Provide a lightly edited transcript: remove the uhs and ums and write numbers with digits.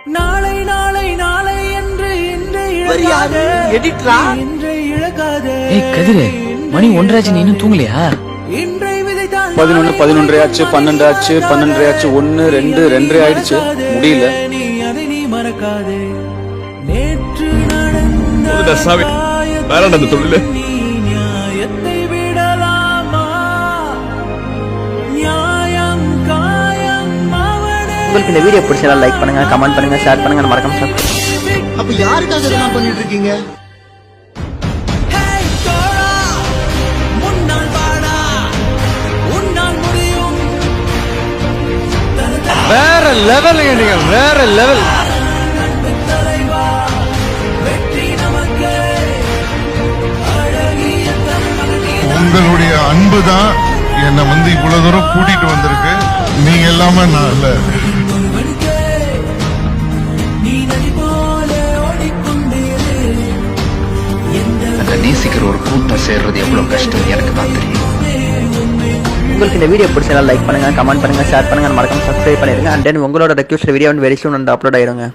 நாளை நாளை நாளை என்று இன்று இழக்காதே எடிட்ரா இன்று இழக்காதே. ஏய் கதிரே, மணி 1 நீ இன்னும் தூங்கலையா? இன்றை விதைத்தால் 11 11 ஆச்சு, 12 ஆச்சு, 12 ஆச்சு, 1 2 2 ஆயிடுச்சு. முடியல. நீ அதை நீ மறக்காதே. நேற்று நடந்த சாமி வேற அந்த தொழில நீ நியாயத்தை விடலாமா? நியாயம் காயம் அவனே. உங்களுக்கு இந்த வீடியோ பிடிச்சா லைக் பண்ணுங்க, கமெண்ட் பண்ணுங்க, ஷேர் பண்ணுங்க, மறக்காம சப்ஸ்கிரைப். அப்ப யாருக்காக இதெல்லாம் பண்ணிட்டு இருக்கீங்க? Hey, தோழா, முன்னால் வாடா, உன்னால் முடியும். வேற லெவல் நீங்க, வேற லெவல். தலைவா, வெற்றி நமக்கே. அழகிய தன்மகனே. உங்களுடைய அன்பு தான் என்னை இவ்வளவு தூரம் கூட்டிட்டு வந்திருக்கு. நீங்க எல்லாமே நான் இல்ல. ஒருவனுக்கே, நீ நதி போல ஓடிக்கொண்டிரு. அந்த நேசிக்கிற ஒரு கூட்டம் சேர்றது எவ்வளவு கஷ்டம் எனக்கு தான் தெரியும். உங்களுக்கு இந்த வீடியோ பிடிச்சா லைக் பண்ணுங்க, கமெண்ட் பண்ணுங்க, ஷேர் பண்ணுங்க, மறக்காம சப்ஸ்கிரைப் பண்ணிருங்க. அண்ட் தென் உங்களோட request video very soon upload ஆயிருங்க.